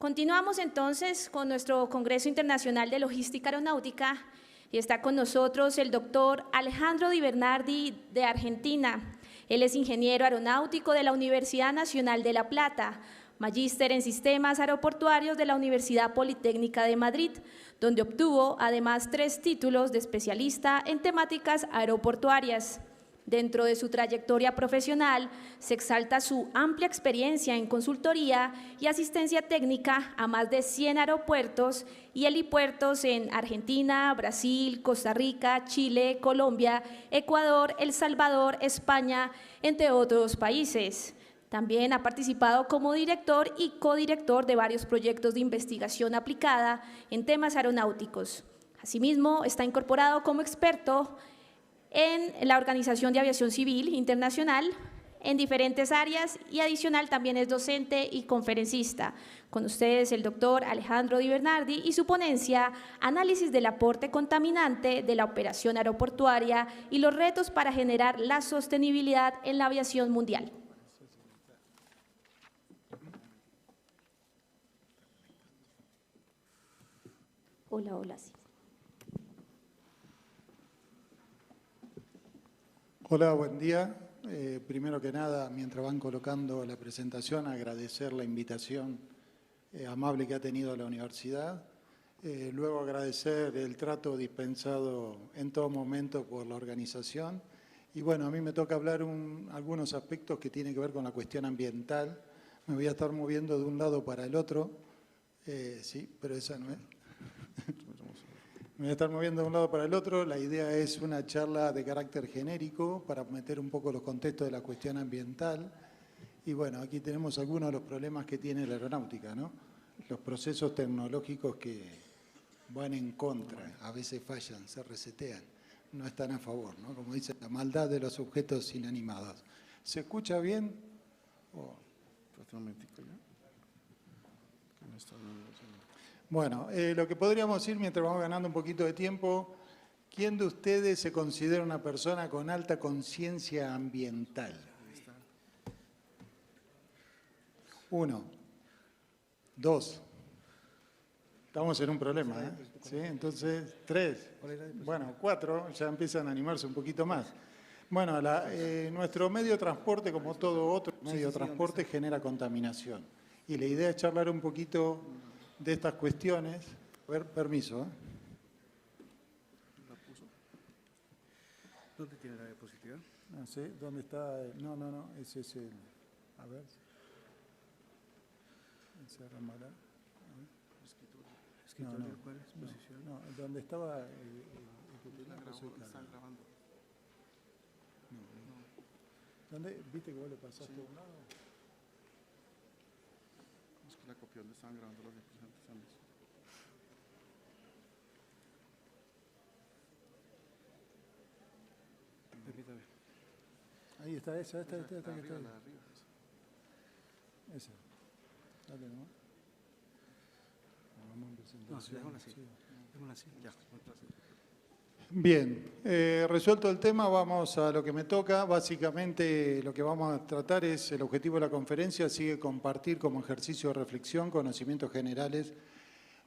Continuamos entonces con nuestro Congreso Internacional de Logística Aeronáutica y está con nosotros el doctor Alejandro Di Bernardi de Argentina. Él es ingeniero aeronáutico de la Universidad Nacional de La Plata, magíster en sistemas aeroportuarios de la Universidad Politécnica de Madrid, donde obtuvo además 3 títulos de especialista en temáticas aeroportuarias. Dentro de su trayectoria profesional se exalta su amplia experiencia en consultoría y asistencia técnica a más de 100 aeropuertos y helipuertos en Argentina, Brasil, Costa Rica, Chile, Colombia, Ecuador, El Salvador, España, entre otros países. También ha participado como director y codirector de varios proyectos de investigación aplicada en temas aeronáuticos. Asimismo, está incorporado como experto en la Organización de Aviación Civil Internacional en diferentes áreas y adicional también es docente y conferencista. Con ustedes el doctor Alejandro Di Bernardi y su ponencia Análisis del aporte contaminante de la operación aeroportuaria y los retos para generar la sostenibilidad en la aviación mundial. Hola, hola, sí. Hola, buen día. Primero que nada, mientras van colocando la presentación, agradecer la invitación amable que ha tenido la universidad. Luego agradecer el trato dispensado en todo momento por la organización. Y bueno, a mí me toca hablar algunos aspectos que tienen que ver con la cuestión ambiental. Me voy a estar moviendo de un lado para el otro. Sí, pero esa no es. Me voy a estar moviendo de un lado para el otro. La idea es una charla de carácter genérico para meter un poco los contextos de la cuestión ambiental. Y bueno, aquí tenemos algunos de los problemas que tiene la aeronáutica, ¿no? Los procesos tecnológicos que van en contra, a veces fallan, se resetean, no están a favor, ¿no? Como dice, la maldad de los objetos inanimados. ¿Se escucha bien? Bueno, lo que podríamos decir mientras vamos ganando un poquito de tiempo, ¿quién de ustedes se considera una persona con alta conciencia ambiental? 1, 2. Estamos en un problema, ¿eh? ¿Sí? Entonces, 3. Bueno, 4, ya empiezan a animarse un poquito más. Bueno, nuestro medio de transporte, como todo otro medio de transporte, genera contaminación. Y la idea es charlar un poquito de estas cuestiones. A ver, permiso. ¿Dónde tiene la diapositiva? No sé, ¿dónde está? No, ese es el... A ver. Escritura. ¿Cuál es? Exposición. No, donde estaba el que tenía Están grabando. ¿Dónde? ¿Viste que vos le pasaste a un lado? Es que la copió donde estaban grabando las diapositivas. Permítame. Ahí está, esta que está ahí. La de arriba. Esa. Dale, ¿no? Vamos en presentación. No, déjala así. Ya. Bien, resuelto el tema, vamos a lo que me toca. Básicamente lo que vamos a tratar es, el objetivo de la conferencia sigue compartir como ejercicio de reflexión conocimientos generales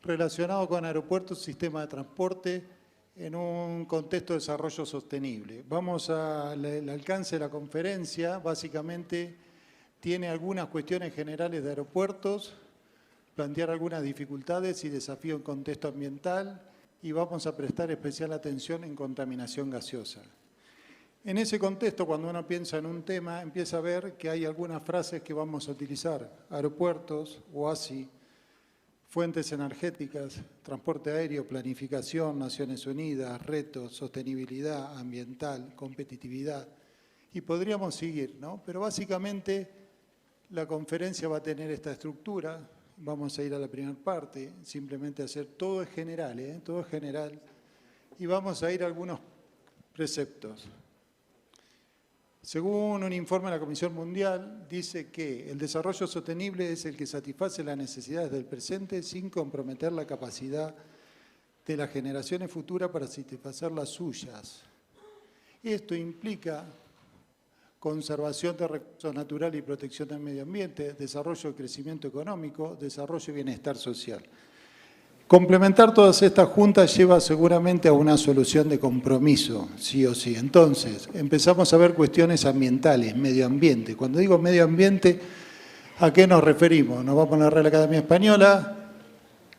relacionados con aeropuertos, sistema de transporte, en un contexto de desarrollo sostenible. Vamos al alcance de la conferencia, básicamente tiene algunas cuestiones generales de aeropuertos, plantear algunas dificultades y desafíos en contexto ambiental y vamos a prestar especial atención en contaminación gaseosa. En ese contexto, cuando uno piensa en un tema, empieza a ver que hay algunas frases que vamos a utilizar. Aeropuertos, OASI, fuentes energéticas, transporte aéreo, planificación, Naciones Unidas, retos, sostenibilidad ambiental, competitividad. Y podríamos seguir, ¿no? Pero básicamente la conferencia va a tener esta estructura. Vamos a ir a la primera parte, simplemente hacer todo es general, todo es general. Y vamos a ir a algunos preceptos. Según un informe de la Comisión Mundial, dice que el desarrollo sostenible es el que satisface las necesidades del presente sin comprometer la capacidad de las generaciones futuras para satisfacer las suyas. Esto implica conservación de recursos naturales y protección del medio ambiente, desarrollo y crecimiento económico, desarrollo y bienestar social. Complementar todas estas juntas lleva seguramente a una solución de compromiso, sí o sí. Entonces, empezamos a ver cuestiones ambientales, medio ambiente. Cuando digo medio ambiente, ¿a qué nos referimos? Nos vamos a la Real Academia Española,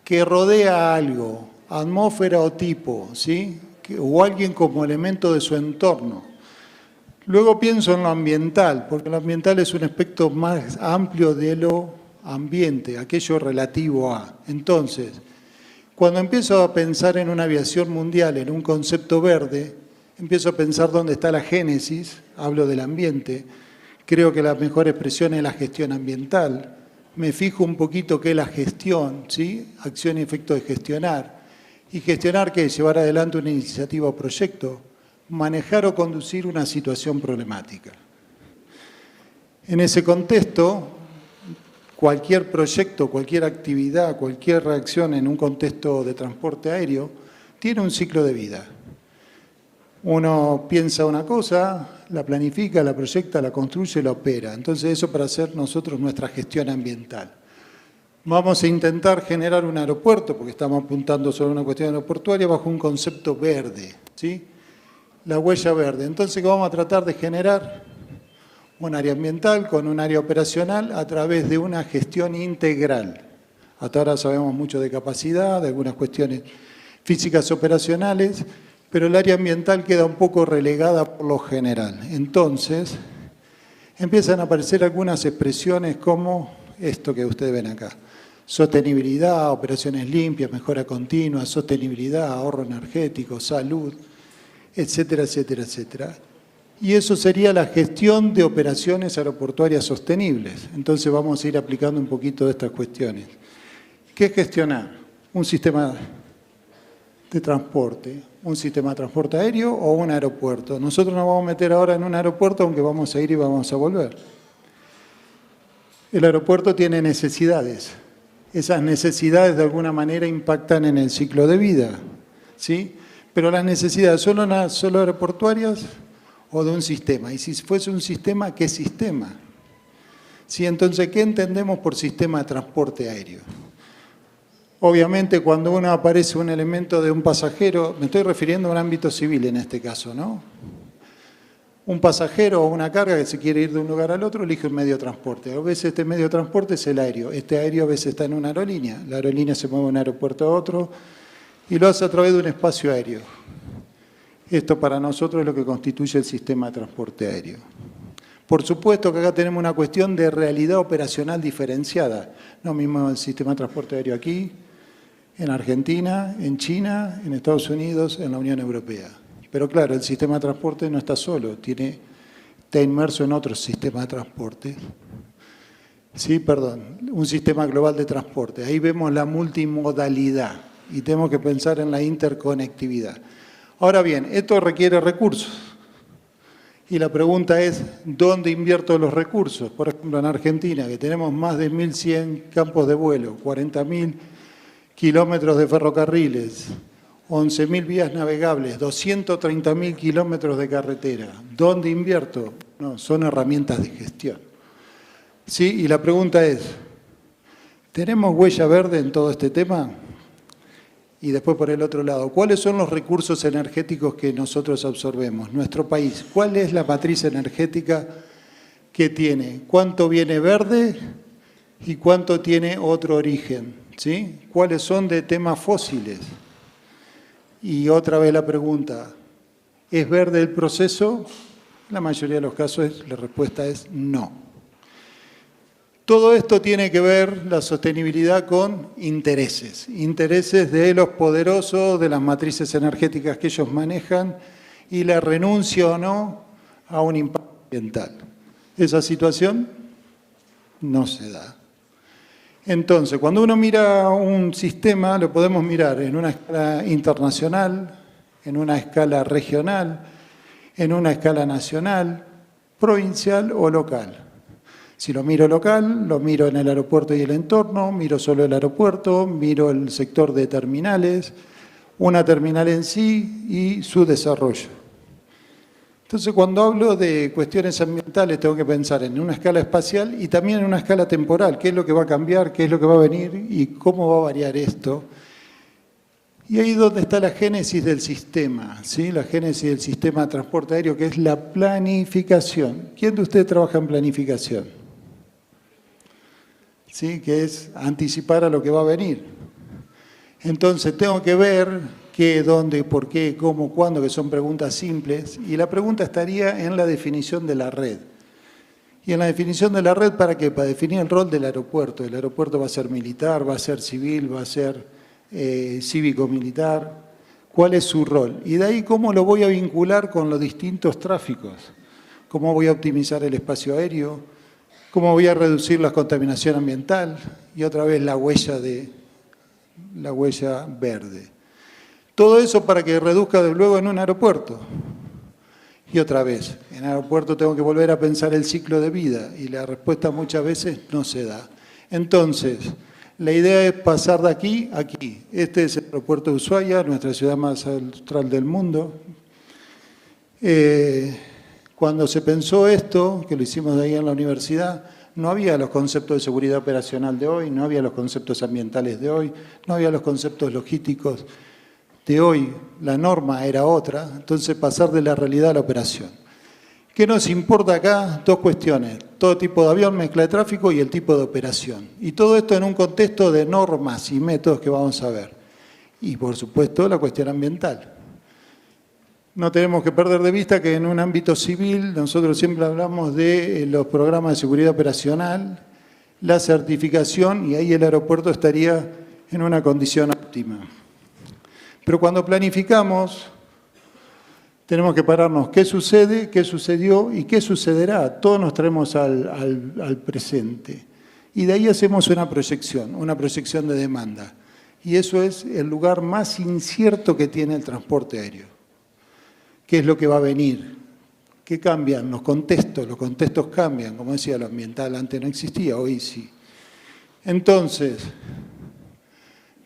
que rodea algo, atmósfera o tipo, ¿sí? O alguien como elemento de su entorno. Luego pienso en lo ambiental, porque lo ambiental es un aspecto más amplio de lo ambiente, aquello relativo a. Entonces, cuando empiezo a pensar en una aviación mundial, en un concepto verde, empiezo a pensar dónde está la génesis, hablo del ambiente, creo que la mejor expresión es la gestión ambiental, me fijo un poquito qué es la gestión, ¿sí? Acción y efecto de gestionar. ¿Y gestionar qué es? Llevar adelante una iniciativa o proyecto, manejar o conducir una situación problemática. En ese contexto, cualquier proyecto, cualquier actividad, cualquier reacción en un contexto de transporte aéreo tiene un ciclo de vida. Uno piensa una cosa, la planifica, la proyecta, la construye, la opera. Entonces eso para hacer nosotros nuestra gestión ambiental. Vamos a intentar generar un aeropuerto, porque estamos apuntando sobre una cuestión aeroportuaria, bajo un concepto verde, ¿sí? La huella verde. Entonces, ¿qué vamos a tratar de generar? Un área ambiental con un área operacional a través de una gestión integral. Hasta ahora sabemos mucho de capacidad, de algunas cuestiones físicas operacionales, pero el área ambiental queda un poco relegada por lo general. Entonces, empiezan a aparecer algunas expresiones como esto que ustedes ven acá. Sostenibilidad, operaciones limpias, mejora continua, sostenibilidad, ahorro energético, salud, etcétera, etcétera, etcétera. Y eso sería la gestión de operaciones aeroportuarias sostenibles. Entonces vamos a ir aplicando un poquito de estas cuestiones. ¿Qué es gestionar? Un sistema de transporte, un sistema de transporte aéreo o un aeropuerto. Nosotros nos vamos a meter ahora en un aeropuerto, aunque vamos a ir y vamos a volver. El aeropuerto tiene necesidades. Esas necesidades de alguna manera impactan en el ciclo de vida, ¿sí? Pero las necesidades son solo aeroportuarias o de un sistema. Y si fuese un sistema, ¿qué sistema? ¿Sí? Entonces, ¿qué entendemos por sistema de transporte aéreo? Obviamente, cuando uno aparece un elemento de un pasajero, me estoy refiriendo a un ámbito civil en este caso, ¿no? Un pasajero o una carga que se quiere ir de un lugar al otro, elige un medio de transporte. A veces este medio de transporte es el aéreo. Este aéreo a veces está en una aerolínea. La aerolínea se mueve de un aeropuerto a otro y lo hace a través de un espacio aéreo. Esto para nosotros es lo que constituye el sistema de transporte aéreo. Por supuesto que acá tenemos una cuestión de realidad operacional diferenciada. No mismo el sistema de transporte aéreo aquí, en Argentina, en China, en Estados Unidos, en la Unión Europea. Pero claro, el sistema de transporte no está solo, está inmerso en otros sistemas de transporte. Sí, perdón, un sistema global de transporte. Ahí vemos la multimodalidad y tenemos que pensar en la interconectividad. Ahora bien, esto requiere recursos. Y la pregunta es, ¿dónde invierto los recursos? Por ejemplo, en Argentina, que tenemos más de 1.100 campos de vuelo, 40.000 kilómetros de ferrocarriles, 11.000 vías navegables, 230.000 kilómetros de carretera. ¿Dónde invierto? No, son herramientas de gestión. ¿Sí? Y la pregunta es, ¿tenemos huella verde en todo este tema? Y después por el otro lado, ¿cuáles son los recursos energéticos que nosotros absorbemos? Nuestro país, ¿cuál es la matriz energética que tiene? ¿Cuánto viene verde y cuánto tiene otro origen? ¿Sí? ¿Cuáles son de temas fósiles? Y otra vez la pregunta, ¿es verde el proceso? En la mayoría de los casos la respuesta es no. Todo esto tiene que ver, la sostenibilidad, con intereses. Intereses de los poderosos, de las matrices energéticas que ellos manejan y la renuncia o no a un impacto ambiental. Esa situación no se da. Entonces, cuando uno mira un sistema, lo podemos mirar en una escala internacional, en una escala regional, en una escala nacional, provincial o local. Si lo miro local, lo miro en el aeropuerto y el entorno, miro solo el aeropuerto, miro el sector de terminales, una terminal en sí y su desarrollo. Entonces, cuando hablo de cuestiones ambientales, tengo que pensar en una escala espacial y también en una escala temporal. ¿Qué es lo que va a cambiar? ¿Qué es lo que va a venir? ¿Y cómo va a variar esto? Y ahí es donde está la génesis del sistema, ¿sí? La génesis del sistema de transporte aéreo, que es la planificación. ¿Quién de ustedes trabaja en planificación? ¿Sí? Que es anticipar a lo que va a venir. Entonces, tengo que ver qué, dónde, por qué, cómo, cuándo, que son preguntas simples. Y la pregunta estaría en la definición de la red. Y en la definición de la red, ¿para qué? Para definir el rol del aeropuerto. El aeropuerto va a ser militar, va a ser civil, va a ser cívico-militar. ¿Cuál es su rol? Y de ahí, ¿cómo lo voy a vincular con los distintos tráficos? ¿Cómo voy a optimizar el espacio aéreo? ¿Cómo voy a reducir la contaminación ambiental? Y otra vez la huella verde. Todo eso para que reduzca luego en un aeropuerto. Y otra vez, en el aeropuerto tengo que volver a pensar el ciclo de vida y la respuesta muchas veces no se da. Entonces, la idea es pasar de aquí a aquí. Este es el aeropuerto de Ushuaia, nuestra ciudad más austral del mundo. Cuando se pensó esto, que lo hicimos de ahí en la universidad, no había los conceptos de seguridad operacional de hoy, no había los conceptos ambientales de hoy, no había los conceptos logísticos de hoy, la norma era otra, entonces pasar de la realidad a la operación. ¿Qué nos importa acá? Dos cuestiones, todo tipo de avión, mezcla de tráfico y el tipo de operación. Y todo esto en un contexto de normas y métodos que vamos a ver. Y por supuesto la cuestión ambiental. No tenemos que perder de vista que en un ámbito civil nosotros siempre hablamos de los programas de seguridad operacional, la certificación y ahí el aeropuerto estaría en una condición óptima. Pero cuando planificamos, tenemos que pararnos qué sucede, qué sucedió y qué sucederá. Todos nos traemos al presente. Y de ahí hacemos una proyección de demanda. Y eso es el lugar más incierto que tiene el transporte aéreo. ¿Qué es lo que va a venir? ¿Qué cambian? Los contextos cambian. Como decía, lo ambiental antes no existía, hoy sí. Entonces,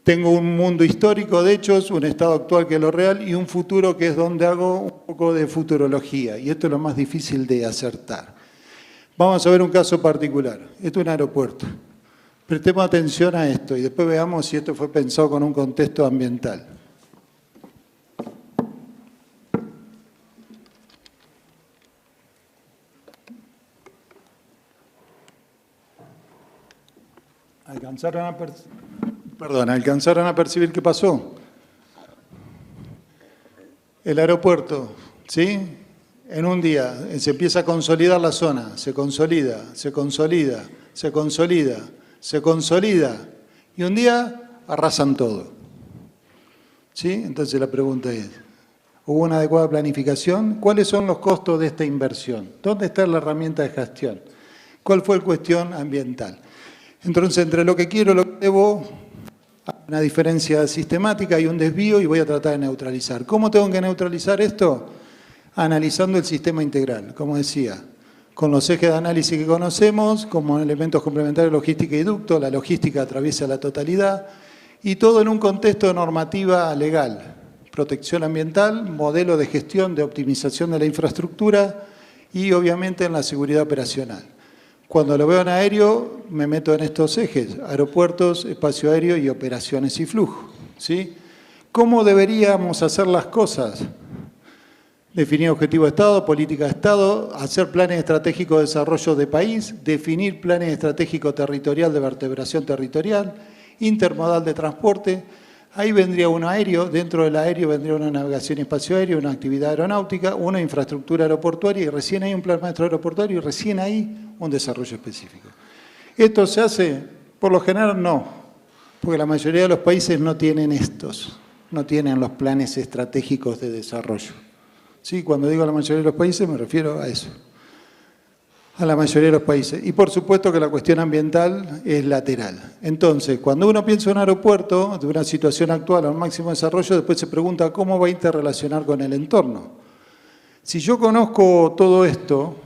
tengo un mundo histórico de hechos, un estado actual que es lo real y un futuro que es donde hago un poco de futurología. Y esto es lo más difícil de acertar. Vamos a ver un caso particular. Esto es un aeropuerto. Prestemos atención a esto y después veamos si esto fue pensado con un contexto ambiental. ¿Alcanzaron a percibir qué pasó? El aeropuerto, ¿sí? En un día se empieza a consolidar la zona, se consolida, se consolida, se consolida, se consolida, y un día arrasan todo. ¿Sí? Entonces la pregunta es, ¿hubo una adecuada planificación? ¿Cuáles son los costos de esta inversión? ¿Dónde está la herramienta de gestión? ¿Cuál fue la cuestión ambiental? Entonces, entre lo que quiero y lo que debo, hay una diferencia sistemática y un desvío y voy a tratar de neutralizar. ¿Cómo tengo que neutralizar esto? Analizando el sistema integral, como decía, con los ejes de análisis que conocemos, como elementos complementarios logística y ducto, la logística atraviesa la totalidad, y todo en un contexto de normativa legal, protección ambiental, modelo de gestión de optimización de la infraestructura y obviamente en la seguridad operacional. Cuando lo veo en aéreo, me meto en estos ejes, aeropuertos, espacio aéreo y operaciones y flujo, ¿sí? ¿Cómo deberíamos hacer las cosas? Definir objetivo de Estado, política de Estado, hacer planes estratégicos de desarrollo de país, definir planes estratégicos territorial de vertebración territorial, intermodal de transporte. Ahí vendría uno aéreo, dentro del aéreo vendría una navegación y espacio aéreo, una actividad aeronáutica, una infraestructura aeroportuaria y recién ahí un plan maestro aeroportuario y recién ahí un desarrollo específico. ¿Esto se hace? Por lo general no, porque la mayoría de los países no tienen estos, no tienen los planes estratégicos de desarrollo. Sí, cuando digo la mayoría de los países me refiero a eso, a la mayoría de los países. Y por supuesto que la cuestión ambiental es lateral. Entonces, cuando uno piensa en un aeropuerto, de una situación actual a un máximo desarrollo, después se pregunta cómo va a interrelacionar con el entorno. Si yo conozco todo esto,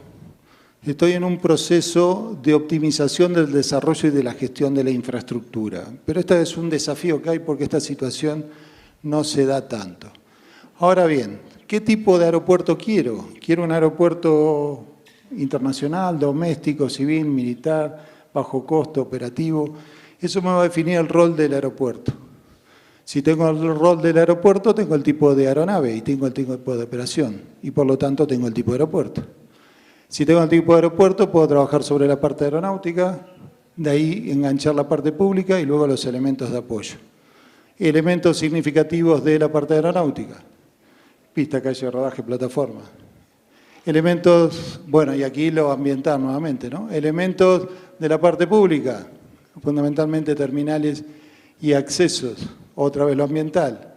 estoy en un proceso de optimización del desarrollo y de la gestión de la infraestructura. Pero este es un desafío que hay porque esta situación no se da tanto. Ahora bien, ¿qué tipo de aeropuerto quiero? ¿Quiero un aeropuerto internacional, doméstico, civil, militar, bajo costo, operativo? Eso me va a definir el rol del aeropuerto. Si tengo el rol del aeropuerto, tengo el tipo de aeronave y tengo el tipo de operación. Y por lo tanto, tengo el tipo de aeropuerto. Si tengo el tipo de aeropuerto, puedo trabajar sobre la parte aeronáutica, de ahí enganchar la parte pública y luego los elementos de apoyo. Elementos significativos de la parte aeronáutica. Pista, calle, rodaje, plataforma. Elementos, bueno, y aquí lo ambiental nuevamente, ¿no? Elementos de la parte pública, fundamentalmente terminales y accesos, otra vez lo ambiental.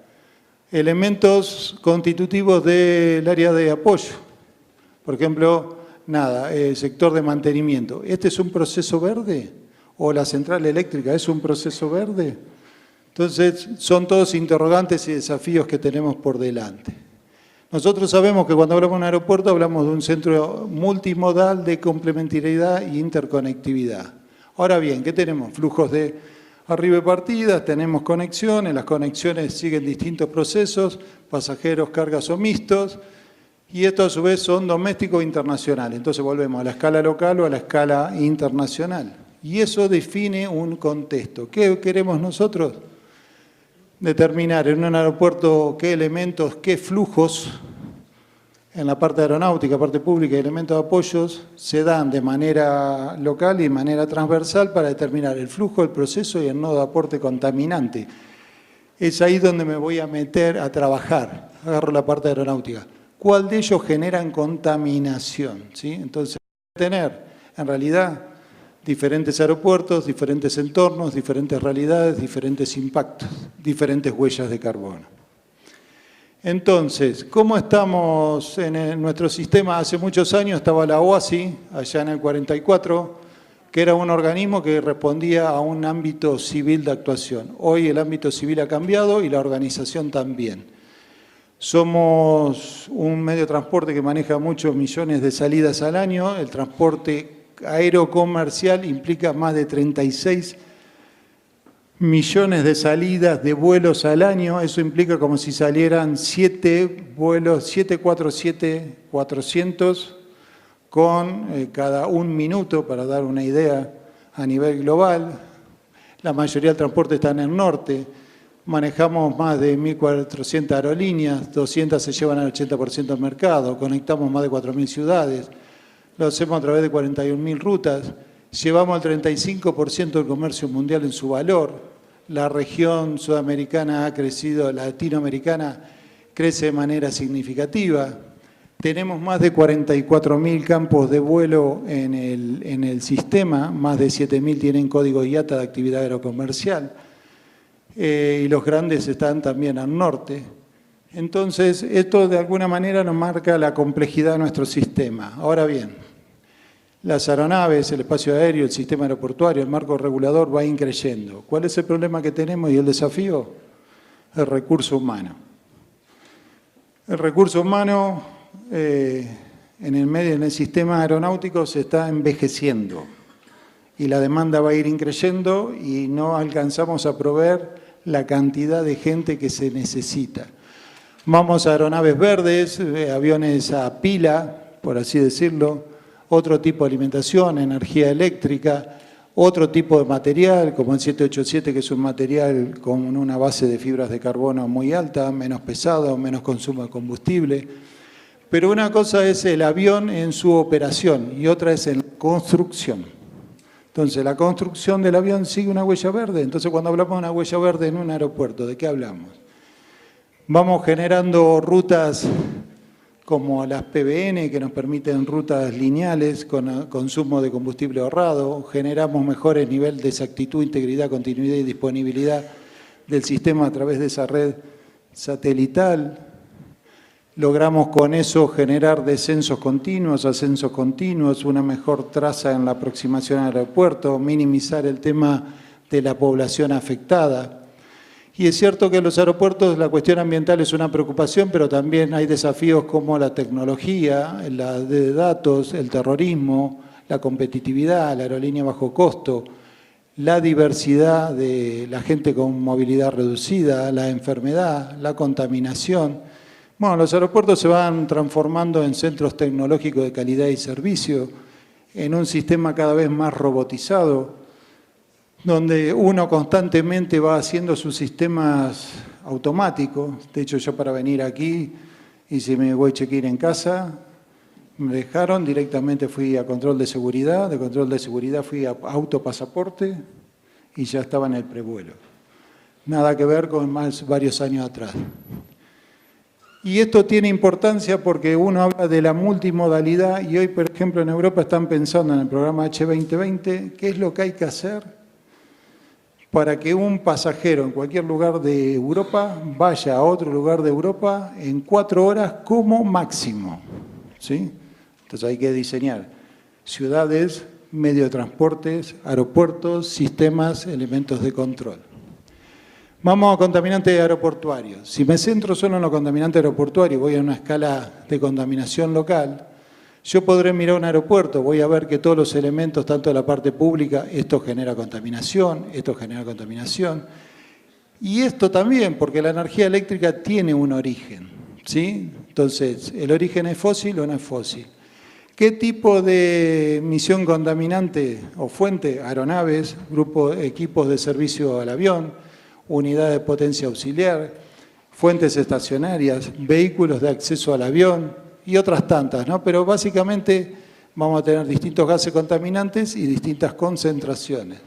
Elementos constitutivos del área de apoyo, por ejemplo, sector de mantenimiento. ¿Este es un proceso verde? ¿O la central eléctrica es un proceso verde? Entonces, son todos interrogantes y desafíos que tenemos por delante. Nosotros sabemos que cuando hablamos de un aeropuerto hablamos de un centro multimodal de complementariedad e interconectividad. Ahora bien, ¿qué tenemos? Flujos de arriba y partidas, tenemos conexiones, las conexiones siguen distintos procesos, pasajeros, cargas o mixtos, y estos a su vez son domésticos e internacionales. Entonces volvemos a la escala local o a la escala internacional. Y eso define un contexto. ¿Qué queremos nosotros? Determinar en un aeropuerto qué elementos, qué flujos en la parte aeronáutica, parte pública y elementos de apoyos se dan de manera local y de manera transversal para determinar el flujo, el proceso y el nodo de aporte contaminante. Es ahí donde me voy a meter a trabajar. Agarro la parte aeronáutica. ¿Cuál de ellos generan contaminación? ¿Sí? Entonces, tener en realidad diferentes aeropuertos, diferentes entornos, diferentes realidades, diferentes impactos, diferentes huellas de carbono. Entonces, ¿cómo estamos en nuestro sistema? Hace muchos años estaba la OASI, allá en el 44, que era un organismo que respondía a un ámbito civil de actuación. Hoy el ámbito civil ha cambiado y la organización también. Somos un medio de transporte que maneja muchos millones de salidas al año. El transporte aerocomercial implica más de 36 millones de salidas de vuelos al año. Eso implica como si salieran 7 vuelos, 747-400 con cada un minuto, para dar una idea a nivel global. La mayoría del transporte está en el norte. Manejamos más de 1.400 aerolíneas, 200 se llevan al 80% del mercado, conectamos más de 4.000 ciudades. Lo hacemos a través de 41.000 rutas, llevamos el 35% del comercio mundial en su valor, la región sudamericana ha crecido, la latinoamericana crece de manera significativa, tenemos más de 44.000 campos de vuelo en el sistema, más de 7.000 tienen código IATA de actividad aerocomercial, y los grandes están también al norte. Entonces, esto de alguna manera nos marca la complejidad de nuestro sistema. Ahora bien, las aeronaves, el espacio aéreo, el sistema aeroportuario, el marco regulador va increyendo. ¿Cuál es el problema que tenemos y el desafío? El recurso humano. El recurso humano en el sistema aeronáutico se está envejeciendo y la demanda va a ir increyendo y no alcanzamos a proveer la cantidad de gente que se necesita. Vamos a aeronaves verdes, aviones a pila, por así decirlo, otro tipo de alimentación, energía eléctrica, otro tipo de material, como el 787, que es un material con una base de fibras de carbono muy alta, menos pesado, menos consumo de combustible. Pero una cosa es el avión en su operación y otra es en la construcción. Entonces, la construcción del avión sigue una huella verde. Entonces, cuando hablamos de una huella verde en un aeropuerto, ¿de qué hablamos? Vamos generando rutas como las PBN, que nos permiten rutas lineales con consumo de combustible ahorrado, generamos mejores niveles de exactitud, integridad, continuidad y disponibilidad del sistema a través de esa red satelital, logramos con eso generar descensos continuos, ascensos continuos, una mejor traza en la aproximación al aeropuerto, minimizar el tema de la población afectada. Y es cierto que en los aeropuertos la cuestión ambiental es una preocupación, pero también hay desafíos como la tecnología, la de datos, el terrorismo, la competitividad, la aerolínea bajo costo, la diversidad de la gente con movilidad reducida, la enfermedad, la contaminación. Bueno, los aeropuertos se van transformando en centros tecnológicos de calidad y servicio, en un sistema cada vez más robotizado, donde uno constantemente va haciendo sus sistemas automáticos. De hecho, yo para venir aquí hice mi voy check-in en casa, me dejaron, directamente fui a control de seguridad, de control de seguridad fui a autopasaporte y ya estaba en el prevuelo. Nada que ver con más varios años atrás. Y esto tiene importancia porque uno habla de la multimodalidad y hoy, por ejemplo, en Europa están pensando en el programa H2020 qué es lo que hay que hacer para que un pasajero en cualquier lugar de Europa vaya a otro lugar de Europa en 4 horas como máximo, ¿sí? Entonces hay que diseñar ciudades, medios de transportes, aeropuertos, sistemas, elementos de control. Vamos a contaminantes aeroportuarios. Si me centro solo en los contaminantes aeroportuarios, voy a una escala de contaminación local, yo podré mirar un aeropuerto, voy a ver que todos los elementos, tanto de la parte pública, esto genera contaminación, esto genera contaminación. Y esto también, porque la energía eléctrica tiene un origen, ¿sí? Entonces, ¿el origen es fósil o no es fósil? ¿Qué tipo de emisión contaminante o fuente? Aeronaves, equipos de servicio al avión, unidades de potencia auxiliar, fuentes estacionarias, vehículos de acceso al avión y otras tantas, ¿no? Pero básicamente vamos a tener distintos gases contaminantes y distintas concentraciones.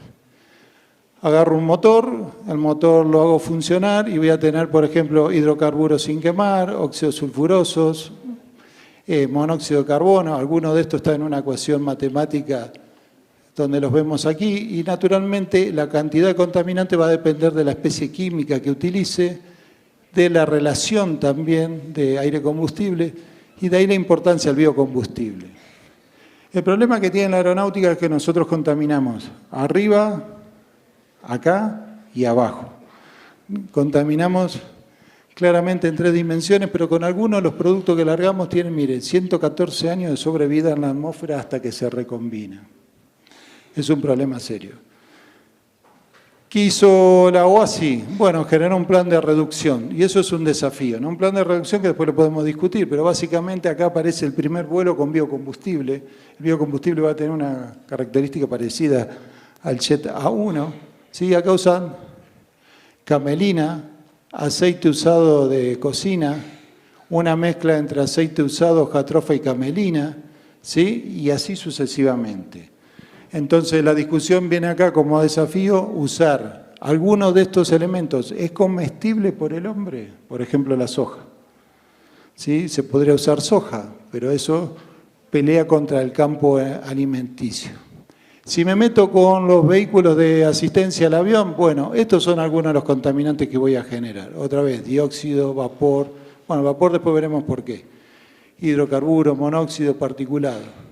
Agarro un motor, el motor lo hago funcionar y voy a tener, por ejemplo, hidrocarburos sin quemar, óxidos sulfurosos, monóxido de carbono, alguno de estos está en una ecuación matemática donde los vemos aquí, y naturalmente la cantidad de contaminante va a depender de la especie química que utilice, de la relación también de aire-combustible, y de ahí la importancia del biocombustible. El problema que tiene la aeronáutica es que nosotros contaminamos arriba, acá y abajo. Contaminamos claramente en 3 dimensiones, pero con algunos de los productos que largamos tienen, miren, 114 años de sobrevida en la atmósfera hasta que se recombina. Es un problema serio. ¿Qué hizo la OASI? Bueno, generó un plan de reducción, y eso es un desafío, ¿no? Un plan de reducción que después lo podemos discutir, pero básicamente acá aparece el primer vuelo con biocombustible. El biocombustible va a tener una característica parecida al Jet A1, ¿sí? Acá usan camelina, aceite usado de cocina, una mezcla entre aceite usado, jatrofa y camelina, ¿sí? Y así sucesivamente. Entonces la discusión viene acá como desafío usar algunos de estos elementos. ¿Es comestible por el hombre? Por ejemplo, la soja. ¿Sí? Se podría usar soja, pero eso pelea contra el campo alimenticio. Si me meto con los vehículos de asistencia al avión, bueno, estos son algunos de los contaminantes que voy a generar. Otra vez, dióxido, vapor. Bueno, vapor después veremos por qué. Hidrocarburos, monóxido, particulado.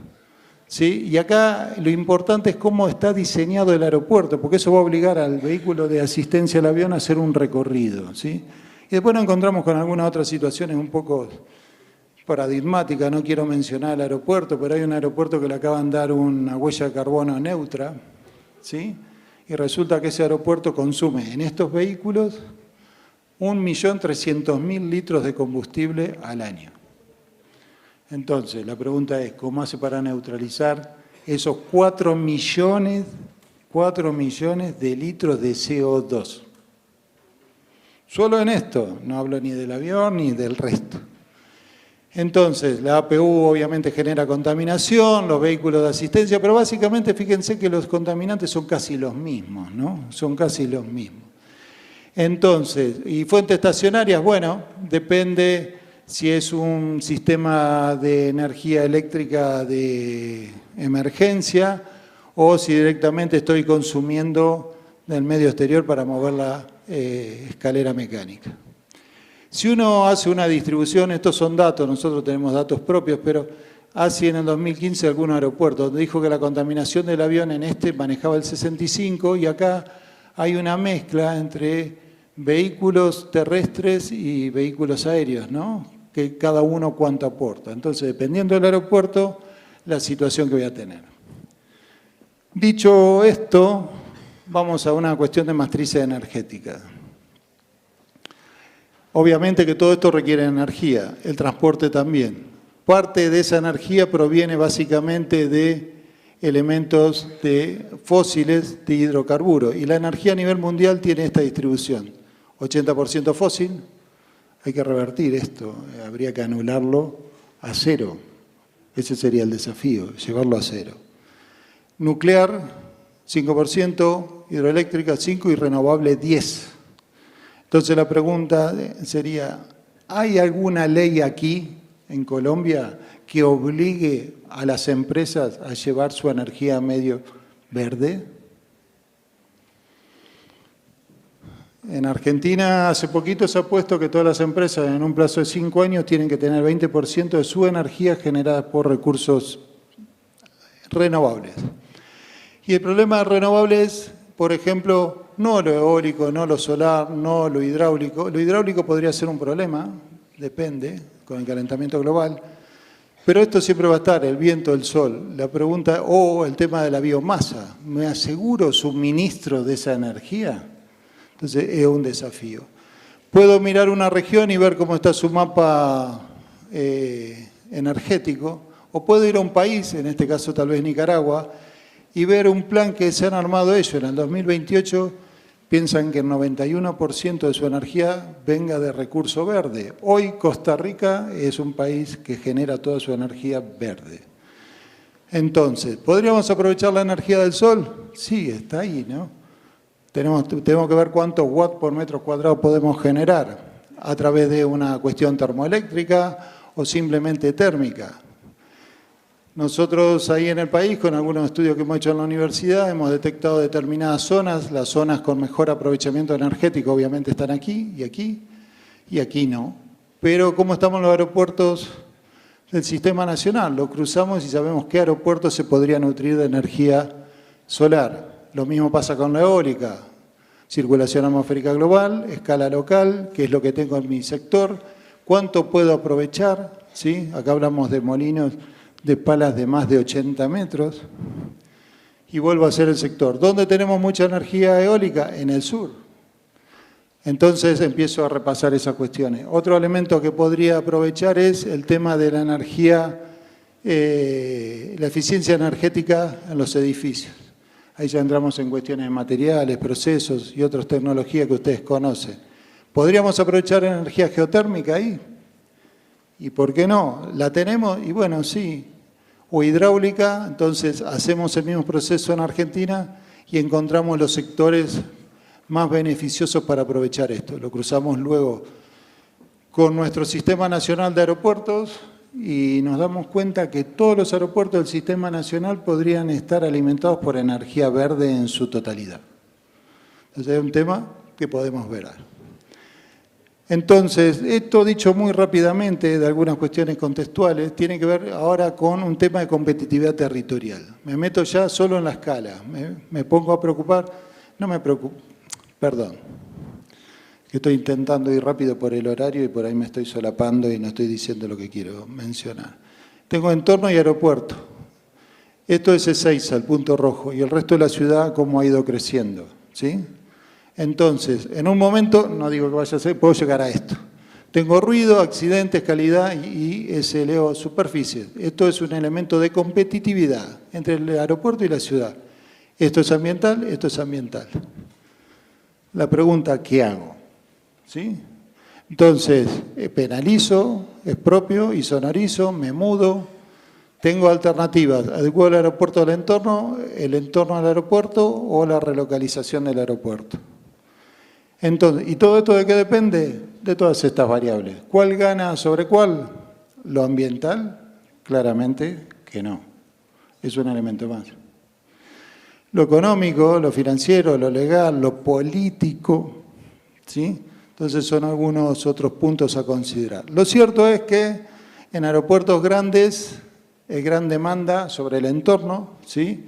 ¿Sí? Y acá lo importante es cómo está diseñado el aeropuerto, porque eso va a obligar al vehículo de asistencia al avión a hacer un recorrido, ¿sí? Y después nos encontramos con algunas otras situaciones un poco paradigmáticas. No quiero mencionar el aeropuerto, pero hay un aeropuerto que le acaban de dar una huella de carbono neutra, ¿sí? Y resulta que ese aeropuerto consume en estos vehículos 1.300.000 litros de combustible al año. Entonces, la pregunta es, ¿cómo hace para neutralizar esos 4 millones de litros de CO2? Solo en esto, no hablo ni del avión ni del resto. Entonces, la APU obviamente genera contaminación, los vehículos de asistencia, pero básicamente fíjense que los contaminantes son casi los mismos, ¿no? Son casi los mismos. Entonces, ¿y fuentes estacionarias? Bueno, depende si es un sistema de energía eléctrica de emergencia o si directamente estoy consumiendo del medio exterior para mover la escalera mecánica. Si uno hace una distribución, estos son datos, nosotros tenemos datos propios, pero así en el 2015 algunos aeropuertos, donde dijo que la contaminación del avión en este manejaba el 65 y acá hay una mezcla entre vehículos terrestres y vehículos aéreos, ¿no? Que cada uno cuánto aporta. Entonces, dependiendo del aeropuerto, la situación que voy a tener. Dicho esto, vamos a una cuestión de matrices energéticas. Obviamente que todo esto requiere energía, el transporte también. Parte de esa energía proviene básicamente de elementos fósiles de hidrocarburos. Y la energía a nivel mundial tiene esta distribución. 80% fósil, hay que revertir esto, habría que anularlo a cero. Ese sería el desafío, llevarlo a cero. Nuclear, 5%, hidroeléctrica, 5% y renovable, 10%. Entonces la pregunta sería, ¿hay alguna ley aquí en Colombia que obligue a las empresas a llevar su energía a medio verde? En Argentina hace poquito se ha puesto que todas las empresas en un plazo de 5 años tienen que tener 20% de su energía generada por recursos renovables. Y el problema de renovables, por ejemplo, no lo eólico, no lo solar, no lo hidráulico. Lo hidráulico podría ser un problema, depende, con el calentamiento global. Pero esto siempre va a estar, el viento, el sol. La pregunta, el tema de la biomasa. ¿Me aseguro suministro de esa energía? Entonces es un desafío. Puedo mirar una región y ver cómo está su mapa energético, o puedo ir a un país, en este caso tal vez Nicaragua, y ver un plan que se han armado ellos. En el 2028 piensan que el 91% de su energía venga de recurso verde. Hoy Costa Rica es un país que genera toda su energía verde. Entonces, ¿podríamos aprovechar la energía del sol? Sí, está ahí, ¿no? Tenemos que ver cuántos watts por metro cuadrado podemos generar a través de una cuestión termoeléctrica o simplemente térmica. Nosotros ahí en el país, con algunos estudios que hemos hecho en la universidad, hemos detectado determinadas zonas. Las zonas con mejor aprovechamiento energético obviamente están aquí, y aquí no. Pero ¿cómo estamos en los aeropuertos del Sistema Nacional? Lo cruzamos y sabemos qué aeropuertos se podrían nutrir de energía solar. Lo mismo pasa con la eólica. Circulación atmosférica global, escala local, que es lo que tengo en mi sector. ¿Cuánto puedo aprovechar? ¿Sí? Acá hablamos de molinos de palas de más de 80 metros. Y vuelvo a hacer el sector. ¿Dónde tenemos mucha energía eólica? En el sur. Entonces empiezo a repasar esas cuestiones. Otro elemento que podría aprovechar es el tema de la energía, la eficiencia energética en los edificios. Ahí ya entramos en cuestiones de materiales, procesos y otras tecnologías que ustedes conocen. ¿Podríamos aprovechar energía geotérmica ahí? ¿Y por qué no? ¿La tenemos? Y bueno, sí. O hidráulica, entonces hacemos el mismo proceso en Argentina y encontramos los sectores más beneficiosos para aprovechar esto. Lo cruzamos luego con nuestro Sistema Nacional de Aeropuertos y nos damos cuenta que todos los aeropuertos del Sistema Nacional podrían estar alimentados por energía verde en su totalidad. Entonces es un tema que podemos ver. Entonces, esto dicho muy rápidamente de algunas cuestiones contextuales, tiene que ver ahora con un tema de competitividad territorial. Me meto ya solo en la escala, me pongo a preocupar, no me preocupo, perdón, que estoy intentando ir rápido por el horario y por ahí me estoy solapando y no estoy diciendo lo que quiero mencionar. Tengo entorno y aeropuerto. Esto es Ezeiza, el punto rojo, y el resto de la ciudad cómo ha ido creciendo, ¿sí? Entonces, en un momento, no digo que vaya a ser, puedo llegar a esto. Tengo ruido, accidentes, calidad y SLO, superficies. Esto es un elemento de competitividad entre el aeropuerto y la ciudad. Esto es ambiental, esto es ambiental. La pregunta, ¿qué hago? ¿Sí? Entonces, penalizo, expropio, insonorizo, me mudo. Tengo alternativas, adecuo el aeropuerto al entorno, el entorno al aeropuerto o la relocalización del aeropuerto. Entonces, ¿y todo esto de qué depende? De todas estas variables. ¿Cuál gana sobre cuál? ¿Lo ambiental? Claramente que no. Es un elemento más. Lo económico, lo financiero, lo legal, lo político, ¿sí? Entonces son algunos otros puntos a considerar. Lo cierto es que en aeropuertos grandes hay gran demanda sobre el entorno, ¿sí?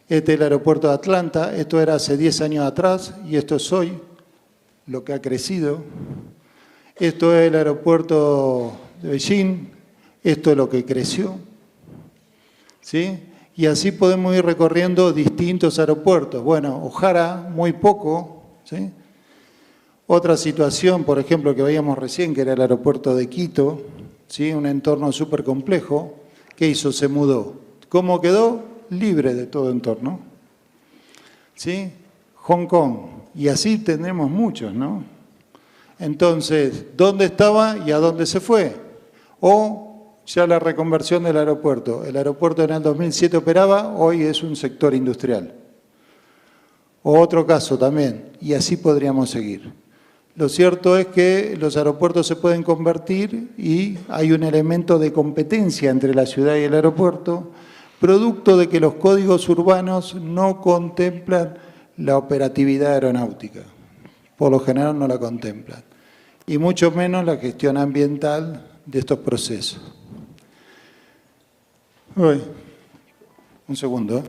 Este es el aeropuerto de Atlanta, esto era hace 10 años atrás y esto es hoy, lo que ha crecido. Esto es el aeropuerto de Beijing, esto es lo que creció, ¿sí? Y así podemos ir recorriendo distintos aeropuertos. Bueno, Ojara, muy poco, ¿sí? Otra situación, por ejemplo, que veíamos recién, que era el aeropuerto de Quito, ¿sí? Un entorno súper complejo. ¿Qué hizo? Se mudó. ¿Cómo quedó? Libre de todo entorno. ¿Sí? Hong Kong. Y así tendremos muchos, ¿no? Entonces, ¿dónde estaba y a dónde se fue? O ya la reconversión del aeropuerto. El aeropuerto en el 2007 operaba, hoy es un sector industrial. O otro caso también, y así podríamos seguir. Lo cierto es que los aeropuertos se pueden convertir y hay un elemento de competencia entre la ciudad y el aeropuerto, producto de que los códigos urbanos no contemplan la operatividad aeronáutica. Por lo general no la contemplan. Y mucho menos la gestión ambiental de estos procesos. Uy, un segundo.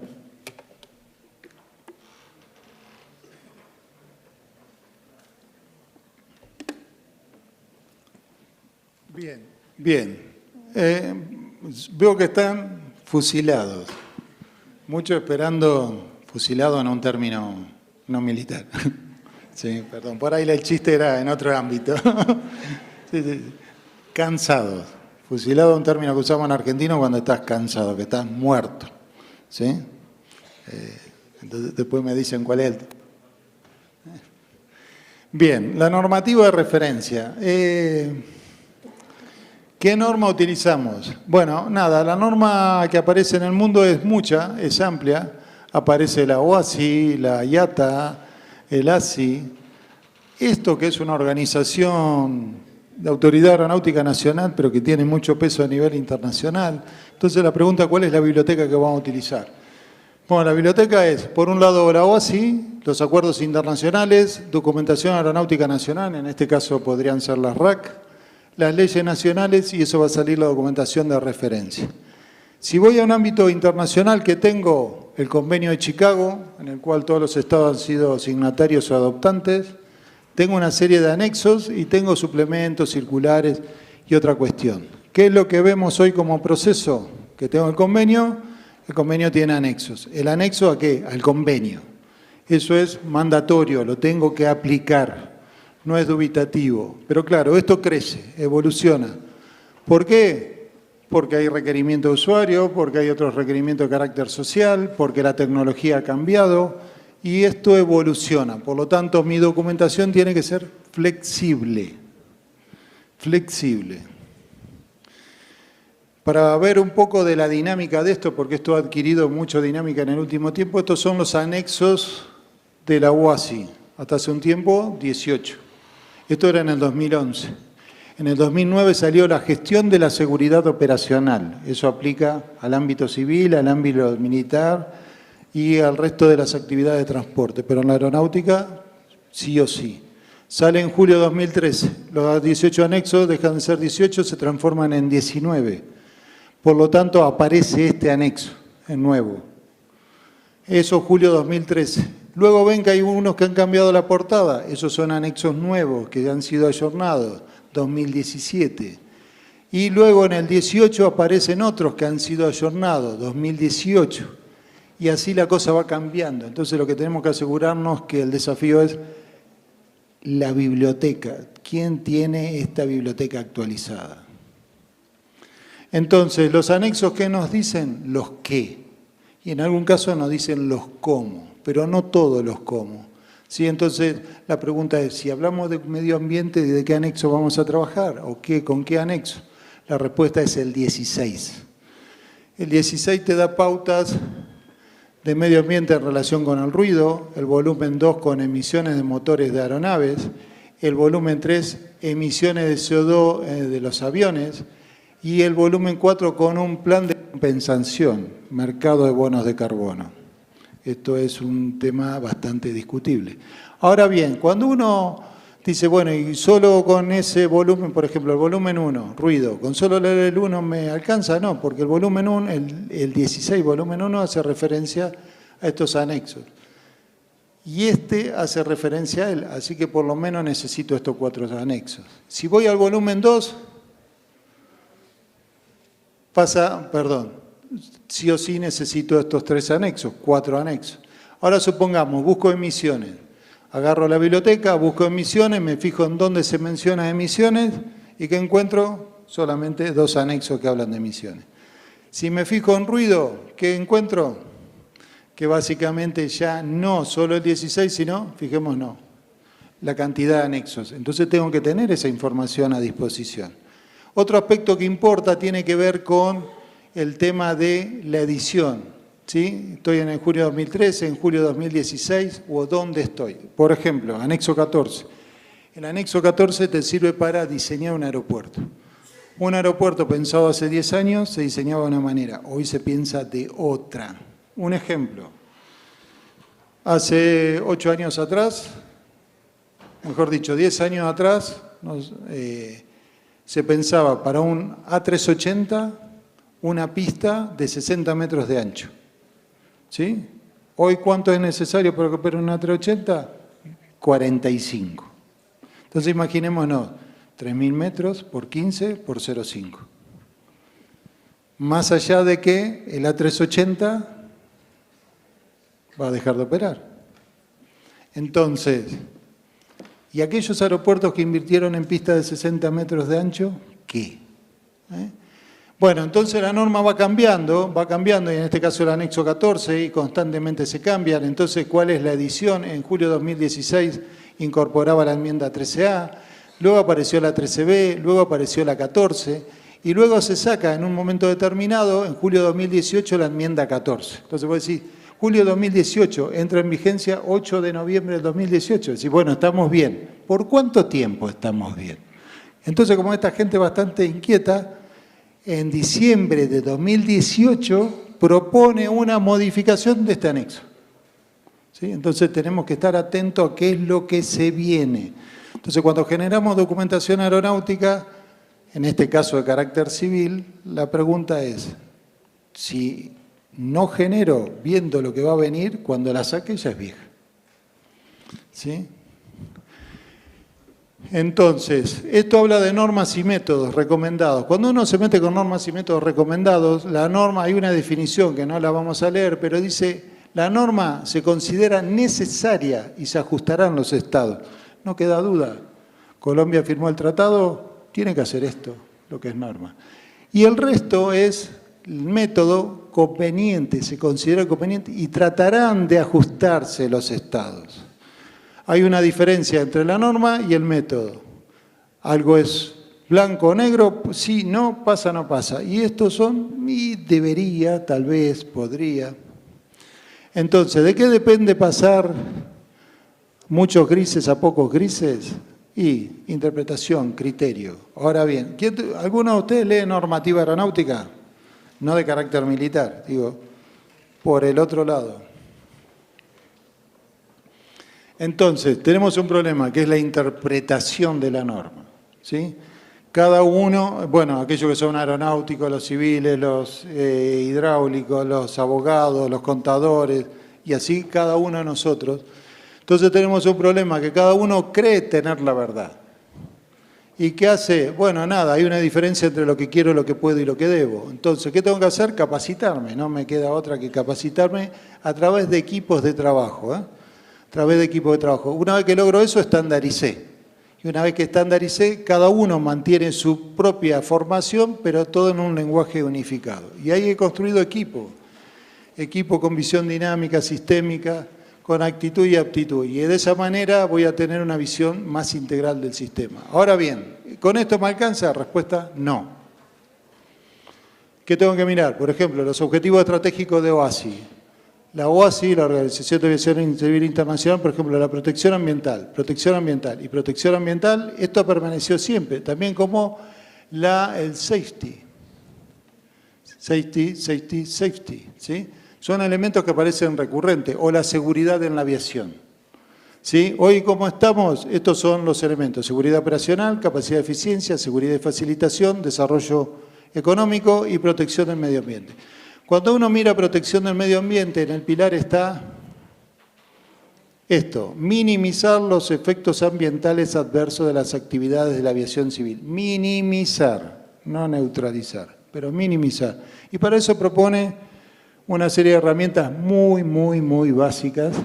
Bien. Veo que están fusilados. Muchos esperando fusilado en un término no militar. Sí, perdón, por ahí el chiste era en otro ámbito. Sí. Cansados. Fusilado es un término que usamos en argentino cuando estás cansado, que estás muerto. ¿Sí? Entonces, después me dicen cuál es el... Bien, la normativa de referencia. ¿Qué norma utilizamos? Bueno, nada, la norma que aparece en el mundo es mucha, es amplia. Aparece la OASI, la IATA, el ASI. Esto que es una organización de autoridad aeronáutica nacional, pero que tiene mucho peso a nivel internacional. Entonces la pregunta, ¿cuál es la biblioteca que vamos a utilizar? Bueno, la biblioteca es, por un lado, la OASI, los acuerdos internacionales, documentación aeronáutica nacional, en este caso podrían ser las RAC, las leyes nacionales y eso va a salir la documentación de referencia. Si voy a un ámbito internacional que tengo el convenio de Chicago, en el cual todos los estados han sido signatarios o adoptantes, tengo una serie de anexos y tengo suplementos, circulares y otra cuestión. ¿Qué es lo que vemos hoy como proceso? Que tengo el convenio tiene anexos. ¿El anexo a qué? Al convenio. Eso es mandatorio, lo tengo que aplicar, no es dubitativo. Pero claro, esto crece, evoluciona. ¿Por qué? Porque hay requerimiento de usuario, porque hay otros requerimientos de carácter social, porque la tecnología ha cambiado y esto evoluciona. Por lo tanto, mi documentación tiene que ser flexible. Flexible. Para ver un poco de la dinámica de esto, porque esto ha adquirido mucha dinámica en el último tiempo, estos son los anexos de la OASI. Hasta hace un tiempo, 18. Esto era en el 2011. En el 2009 salió la gestión de la seguridad operacional. Eso aplica al ámbito civil, al ámbito militar y al resto de las actividades de transporte. Pero en la aeronáutica, sí o sí. Sale en julio de 2013. Los 18 anexos dejan de ser 18, se transforman en 19. Por lo tanto, aparece este anexo, el nuevo. Eso julio 2013. Luego ven que hay unos que han cambiado la portada. Esos son anexos nuevos que han sido ayornados, 2017. Y luego en el 18 aparecen otros que han sido ayornados, 2018. Y así la cosa va cambiando. Entonces lo que tenemos que asegurarnos que el desafío es la biblioteca. ¿Quién tiene esta biblioteca actualizada? Entonces, los anexos, ¿qué nos dicen? Los qué. Y en algún caso nos dicen los cómo, pero no todos los cómo. ¿Sí? Entonces, la pregunta es, si hablamos de medio ambiente, ¿de qué anexo vamos a trabajar? ¿O qué, con qué anexo? La respuesta es el 16. El 16 te da pautas de medio ambiente en relación con el ruido, el volumen 2 con emisiones de motores de aeronaves, el volumen 3, emisiones de CO2 de los aviones, y el volumen 4 con un plan de compensación, mercado de bonos de carbono. Esto es un tema bastante discutible. Ahora bien, cuando uno dice, bueno, y solo con ese volumen, por ejemplo, el volumen 1, ruido, ¿con solo leer el 1 me alcanza? No, porque el volumen 1, el 16, volumen 1, hace referencia a estos anexos. Y este hace referencia a él, así que por lo menos necesito estos 4 anexos. Si voy al volumen 2, sí o sí necesito estos 3 anexos, 4 anexos. Ahora supongamos, busco emisiones. Agarro la biblioteca, busco emisiones, me fijo en dónde se menciona emisiones y que encuentro solamente 2 anexos que hablan de emisiones. Si me fijo en ruido, ¿qué encuentro? Que básicamente ya no solo el 16, sino, fijémonos, la cantidad de anexos. Entonces tengo que tener esa información a disposición. Otro aspecto que importa tiene que ver con el tema de la edición. ¿Sí? Estoy en el julio de 2013, en julio de 2016, o dónde estoy. Por ejemplo, anexo 14. El anexo 14 te sirve para diseñar un aeropuerto. Un aeropuerto pensado hace 10 años se diseñaba de una manera, hoy se piensa de otra. Un ejemplo, hace 8 años atrás, mejor dicho, 10 años atrás, se pensaba para un A380 una pista de 60 metros de ancho. ¿Sí? Hoy, ¿cuánto es necesario para que opere un A380? 45. Entonces, imaginémonos, 3.000 metros por 15 por 0,5. Más allá de que el A380 va a dejar de operar. Entonces, ¿y aquellos aeropuertos que invirtieron en pistas de 60 metros de ancho? ¿Qué? Bueno, entonces la norma va cambiando, y en este caso el anexo 14, y constantemente se cambian. Entonces, ¿cuál es la edición? En julio de 2016 incorporaba la enmienda 13A, luego apareció la 13B, luego apareció la 14, y luego se saca en un momento determinado, en julio de 2018, la enmienda 14. Entonces vos decís, julio de 2018, entra en vigencia 8 de noviembre del 2018. Decís, bueno, estamos bien. ¿Por cuánto tiempo estamos bien? Entonces, como esta gente bastante inquieta, en diciembre de 2018 propone una modificación de este anexo. ¿Sí? Entonces tenemos que estar atentos a qué es lo que se viene. Entonces cuando generamos documentación aeronáutica, en este caso de carácter civil, la pregunta es, si no genero viendo lo que va a venir, cuando la saque ya es vieja. ¿Sí? Entonces, esto habla de normas y métodos recomendados. Cuando uno se mete con normas y métodos recomendados, la norma, hay una definición que no la vamos a leer, pero dice, la norma se considera necesaria y se ajustarán los estados. No queda duda. Colombia firmó el tratado, tiene que hacer esto, lo que es norma. Y el resto es el método conveniente, se considera conveniente y tratarán de ajustarse los estados. Hay una diferencia entre la norma y el método. Algo es blanco o negro, sí, no, pasa, no pasa. Y estos son, y debería, tal vez, podría. Entonces, ¿de qué depende pasar muchos grises a pocos grises? Y interpretación, criterio. Ahora bien, ¿alguno de ustedes lee normativa aeronáutica? No de carácter militar, digo, por el otro lado. Entonces, tenemos un problema que es la interpretación de la norma. ¿Sí? Cada uno, bueno, aquellos que son aeronáuticos, los civiles, los hidráulicos, los abogados, los contadores, y así cada uno de nosotros. Entonces tenemos un problema que cada uno cree tener la verdad. ¿Y qué hace? Bueno, nada, hay una diferencia entre lo que quiero, lo que puedo y lo que debo. Entonces, ¿qué tengo que hacer? Capacitarme, no me queda otra que capacitarme a través de equipos de trabajo, A través de equipos de trabajo. Una vez que logro eso, estandaricé. Y una vez que estandaricé, cada uno mantiene su propia formación, pero todo en un lenguaje unificado. Y ahí he construido equipo con visión dinámica, sistémica, con actitud y aptitud. Y de esa manera voy a tener una visión más integral del sistema. Ahora bien, ¿con esto me alcanza? Respuesta, no. ¿Qué tengo que mirar? Por ejemplo, los objetivos estratégicos de OASI. La OASI, la Organización de Aviación Civil Internacional, por ejemplo, la protección ambiental y protección ambiental, esto permaneció siempre, también como el safety. Safety, ¿sí? Son elementos que aparecen recurrentes, o la seguridad en la aviación. ¿Sí? Hoy, ¿cómo estamos? Estos son los elementos: seguridad operacional, capacidad de eficiencia, seguridad y facilitación, desarrollo económico y protección del medio ambiente. Cuando uno mira protección del medio ambiente, en el pilar está esto: minimizar los efectos ambientales adversos de las actividades de la aviación civil. Minimizar, no neutralizar, pero minimizar. Y para eso propone una serie de herramientas muy básicas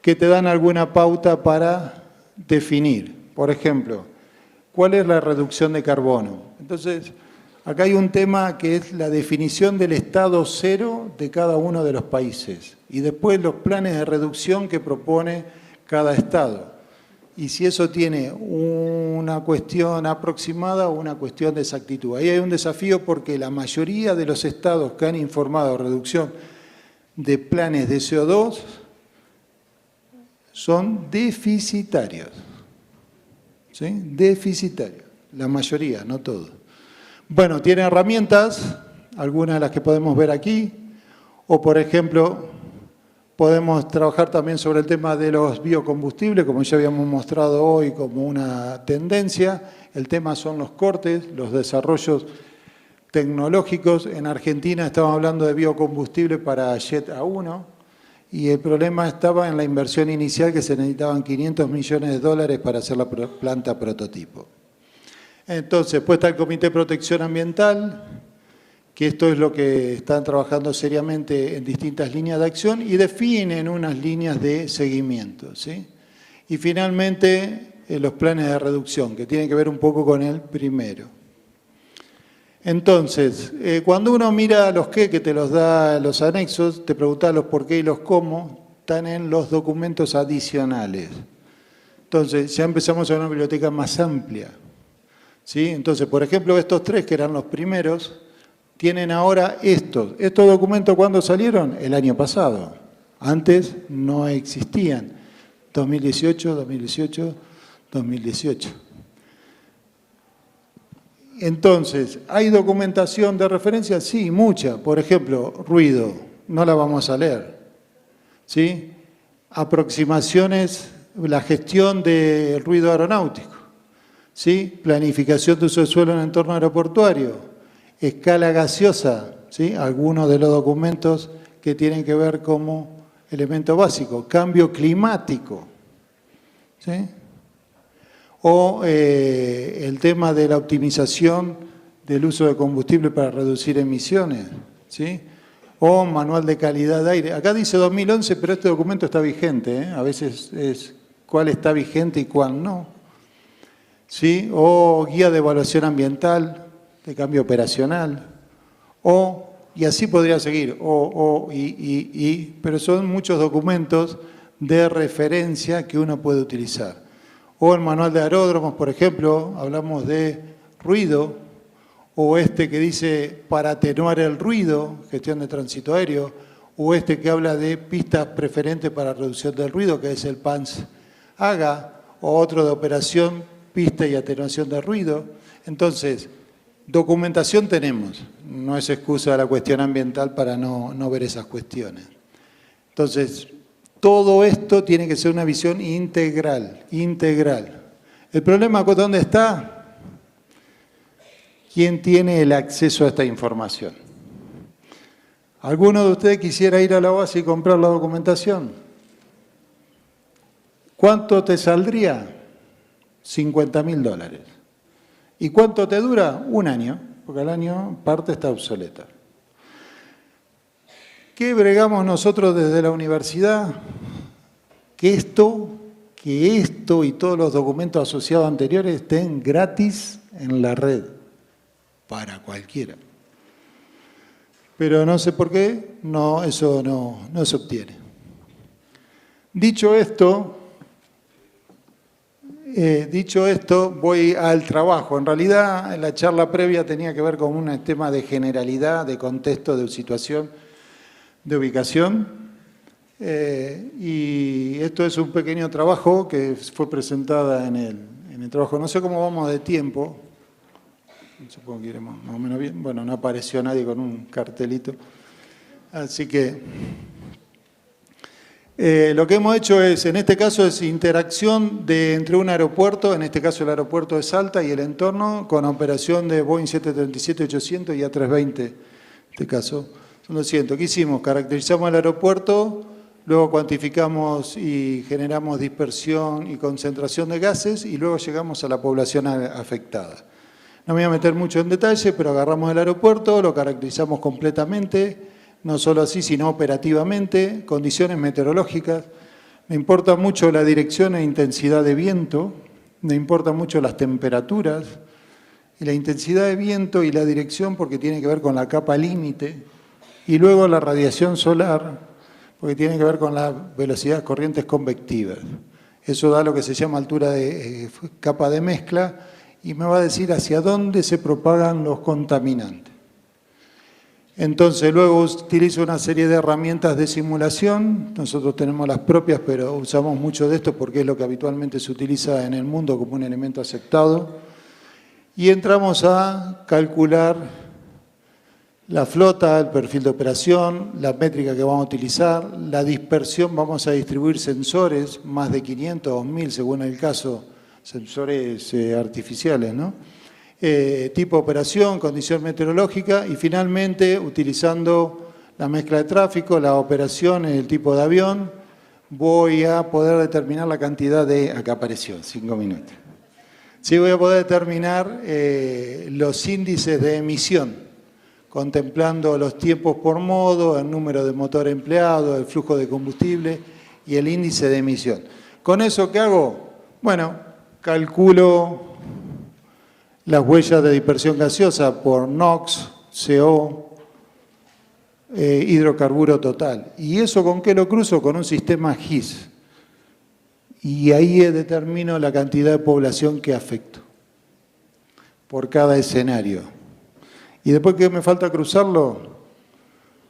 que te dan alguna pauta para definir. Por ejemplo, ¿cuál es la reducción de carbono? Entonces, acá hay un tema que es la definición del estado cero de cada uno de los países y después los planes de reducción que propone cada estado. Y si eso tiene una cuestión aproximada o una cuestión de exactitud. Ahí hay un desafío porque la mayoría de los estados que han informado de reducción de planes de CO2 son deficitarios. ¿Sí? Deficitarios. La mayoría, no todos. Bueno, tiene herramientas, algunas de las que podemos ver aquí, o por ejemplo, podemos trabajar también sobre el tema de los biocombustibles, como ya habíamos mostrado hoy como una tendencia. El tema son los cortes, los desarrollos tecnológicos. En Argentina estamos hablando de biocombustible para Jet A1 y el problema estaba en la inversión inicial que se necesitaban 500 millones de dólares para hacer la planta prototipo. Entonces, después está el Comité de Protección Ambiental, que esto es lo que están trabajando seriamente en distintas líneas de acción y definen unas líneas de seguimiento, ¿sí? Y finalmente, los planes de reducción, que tienen que ver un poco con el primero. Entonces, cuando uno mira los qué, que te los da los anexos, te pregunta los por qué y los cómo, están en los documentos adicionales. Entonces, ya empezamos a una biblioteca más amplia, ¿sí? Entonces, por ejemplo, estos tres, que eran los primeros, tienen ahora estos. ¿Estos documentos cuándo salieron? El año pasado. Antes no existían. 2018, 2018, 2018. Entonces, ¿hay documentación de referencia? Sí, mucha. Por ejemplo, ruido. No la vamos a leer. ¿Sí? Aproximaciones, la gestión del ruido aeronáutico. ¿Sí? Planificación de uso de suelo en el entorno aeroportuario. Escala gaseosa, ¿sí? Algunos de los documentos que tienen que ver como elemento básico. Cambio climático, ¿sí? O el tema de la optimización del uso de combustible para reducir emisiones, ¿sí? O manual de calidad de aire. Acá dice 2011, pero este documento está vigente, ¿eh? A veces es cuál está vigente y cuál no, ¿sí? O guía de evaluación ambiental, de cambio operacional, y así podría seguir, pero son muchos documentos de referencia que uno puede utilizar. O el manual de aeródromos, por ejemplo, hablamos de ruido, o este que dice para atenuar el ruido, gestión de tránsito aéreo, o este que habla de pistas preferentes para reducción del ruido, que es el PANS-AGA, o otro de operación, pista y atenuación de ruido. Entonces, documentación tenemos, no es excusa de la cuestión ambiental para no ver esas cuestiones. Entonces, todo esto tiene que ser una visión integral. ¿El problema dónde está? ¿Quién tiene el acceso a esta información? ¿Alguno de ustedes quisiera ir a la base y comprar la documentación? ¿Cuánto te saldría? $50.000. ¿Y cuánto te dura? Un año, porque al año parte está obsoleta. ¿Qué bregamos nosotros desde la universidad? Que esto y todos los documentos asociados anteriores estén gratis en la red, para cualquiera. Pero no sé por qué, eso no se obtiene. Dicho esto, voy al trabajo. En realidad, en la charla previa tenía que ver con un tema de generalidad, de contexto, de situación, de ubicación. Y esto es un pequeño trabajo que fue presentada en el trabajo. No sé cómo vamos de tiempo. Supongo que iremos más o menos bien. Bueno, no apareció nadie con un cartelito. Así que lo que hemos hecho es, en este caso, es interacción entre un aeropuerto, en este caso el aeropuerto de Salta y el entorno, con operación de Boeing 737-800 y A320, en este caso. Son 200. ¿Qué hicimos? Caracterizamos el aeropuerto, luego cuantificamos y generamos dispersión y concentración de gases y luego llegamos a la población afectada. No me voy a meter mucho en detalle, pero agarramos el aeropuerto, lo caracterizamos completamente, no solo así, sino operativamente, condiciones meteorológicas, me importa mucho la dirección e intensidad de viento, me importan mucho las temperaturas, y la intensidad de viento y la dirección porque tiene que ver con la capa límite, y luego la radiación solar porque tiene que ver con las velocidades corrientes convectivas. Eso da lo que se llama altura de capa de mezcla y me va a decir hacia dónde se propagan los contaminantes. Entonces luego utilizo una serie de herramientas de simulación, nosotros tenemos las propias, pero usamos mucho de esto porque es lo que habitualmente se utiliza en el mundo como un elemento aceptado, y entramos a calcular la flota, el perfil de operación, la métrica que vamos a utilizar, la dispersión, vamos a distribuir sensores, más de 500 o 1000 según el caso, sensores artificiales, ¿no? Tipo de operación, condición meteorológica y finalmente utilizando la mezcla de tráfico, la operación, el tipo de avión, voy a poder determinar la cantidad de, acá apareció, 5 minutos. Sí, voy a poder determinar los índices de emisión, contemplando los tiempos por modo, el número de motor empleado, el flujo de combustible y el índice de emisión. ¿Con eso qué hago? Bueno, calculo las huellas de dispersión gaseosa por NOx, CO, hidrocarburo total. ¿Y eso con qué lo cruzo? Con un sistema GIS. Y ahí determino la cantidad de población que afecto por cada escenario. Y después, ¿qué me falta cruzarlo?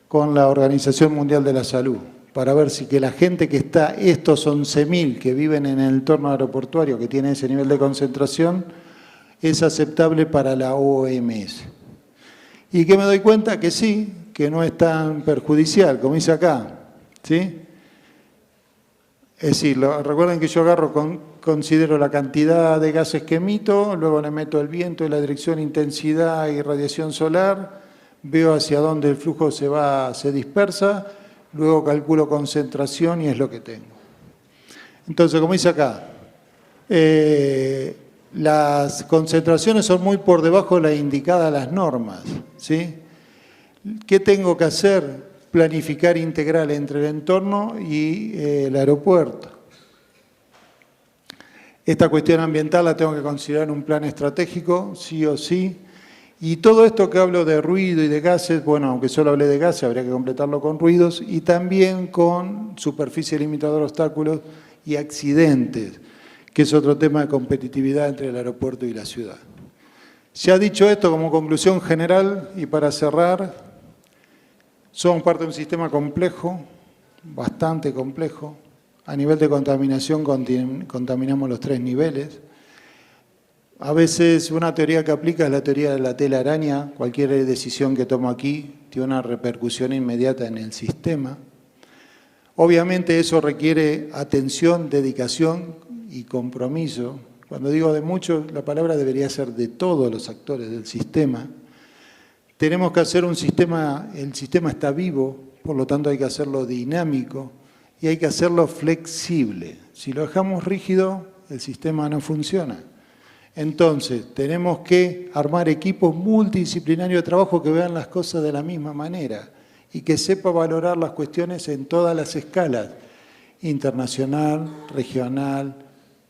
Con la Organización Mundial de la Salud, para ver si que la gente que está, estos 11.000 que viven en el entorno aeroportuario, que tiene ese nivel de concentración, es aceptable para la OMS. Y que me doy cuenta que sí, que no es tan perjudicial, como dice acá, ¿sí? Es decir, recuerden que yo considero la cantidad de gases que emito, luego le meto el viento y la dirección, intensidad y radiación solar, veo hacia dónde el flujo se dispersa, luego calculo concentración y es lo que tengo. Entonces, como dice acá, las concentraciones son muy por debajo de la indicada a las normas, ¿sí? ¿Qué tengo que hacer? Planificar integral entre el entorno y el aeropuerto. Esta cuestión ambiental la tengo que considerar en un plan estratégico, sí o sí. Y todo esto que hablo de ruido y de gases, bueno, aunque solo hablé de gases, habría que completarlo con ruidos y también con superficie limitadora de obstáculos y accidentes, que es otro tema de competitividad entre el aeropuerto y la ciudad. Ya dicho esto, como conclusión general y para cerrar, somos parte de un sistema complejo, bastante complejo. A nivel de contaminación contaminamos los 3 niveles. A veces una teoría que aplica es la teoría de la tela araña. Cualquier decisión que tomo aquí tiene una repercusión inmediata en el sistema. Obviamente eso requiere atención, dedicación y compromiso. Cuando digo de muchos, la palabra debería ser de todos los actores del sistema. Tenemos que hacer un sistema, el sistema está vivo, por lo tanto hay que hacerlo dinámico y hay que hacerlo flexible. Si lo dejamos rígido, el sistema no funciona. Entonces, tenemos que armar equipos multidisciplinarios de trabajo que vean las cosas de la misma manera y que sepa valorar las cuestiones en todas las escalas, internacional, regional,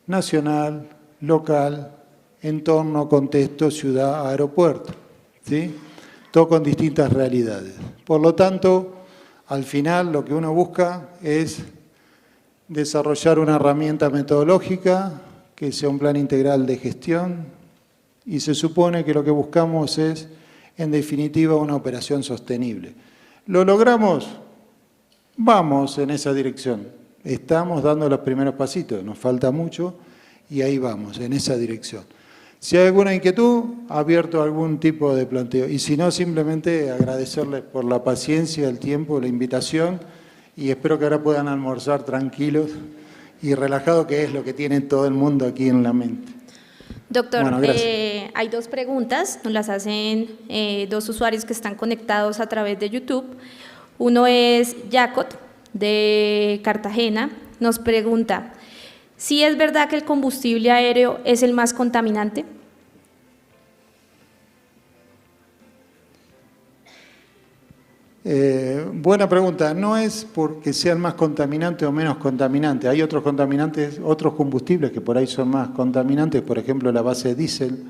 nacional, local, entorno, contexto, ciudad, aeropuerto, ¿sí? Todo con distintas realidades. Por lo tanto, al final lo que uno busca es desarrollar una herramienta metodológica que sea un plan integral de gestión y se supone que lo que buscamos es, en definitiva, una operación sostenible. ¿Lo logramos? Vamos en esa dirección. Estamos dando los primeros pasitos, nos falta mucho y ahí vamos, en esa dirección. Si hay alguna inquietud, abierto a algún tipo de planteo. Y si no, simplemente agradecerles por la paciencia, el tiempo, la invitación y espero que ahora puedan almorzar tranquilos y relajados, que es lo que tiene todo el mundo aquí en la mente. Doctor, bueno, hay 2 preguntas, nos las hacen 2 usuarios que están conectados a través de YouTube. Uno es Jacot, de Cartagena, nos pregunta, ¿sí es verdad que el combustible aéreo es el más contaminante? Buena pregunta. No es porque sean más contaminantes o menos contaminantes. Hay otros contaminantes, otros combustibles que por ahí son más contaminantes, por ejemplo la base de diésel,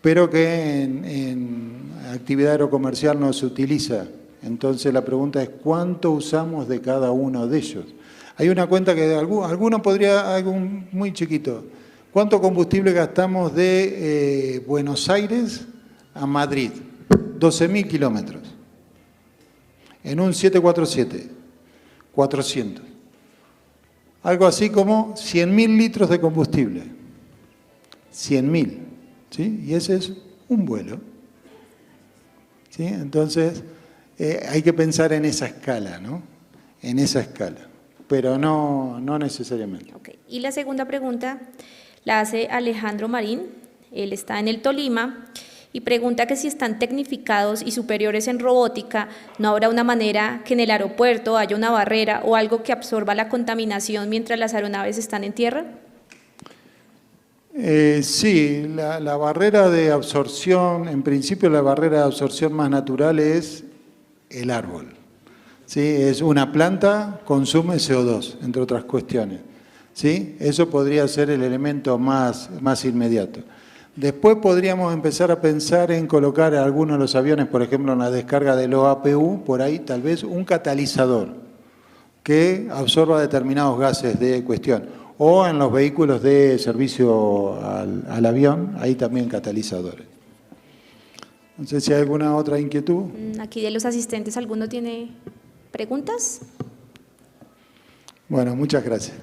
pero que en actividad aerocomercial no se utiliza. Entonces la pregunta es ¿cuánto usamos de cada uno de ellos? Hay una cuenta que alguno podría, algo muy chiquito. ¿Cuánto combustible gastamos de Buenos Aires a Madrid? 12.000 kilómetros. En un 747, 400. Algo así como 100.000 litros de combustible. 100.000, ¿sí? Y ese es un vuelo. ¿Sí? Entonces, hay que pensar en esa escala, ¿no? En esa escala, pero no necesariamente. Ok. Y la segunda pregunta la hace Alejandro Marín. Él está en el Tolima y pregunta que si están tecnificados y superiores en robótica, ¿no habrá una manera que en el aeropuerto haya una barrera o algo que absorba la contaminación mientras las aeronaves están en tierra? Sí, la barrera de absorción, en principio la barrera de absorción más natural es el árbol. ¿Sí? Es una planta, consume CO2, entre otras cuestiones. ¿Sí? Eso podría ser el elemento más inmediato. Después podríamos empezar a pensar en colocar a algunos de los aviones, por ejemplo en la descarga del OAPU, por ahí tal vez un catalizador que absorba determinados gases de cuestión. O en los vehículos de servicio al avión, ahí también catalizadores. No sé si hay alguna otra inquietud. Aquí de los asistentes, ¿alguno tiene preguntas? Bueno, muchas gracias.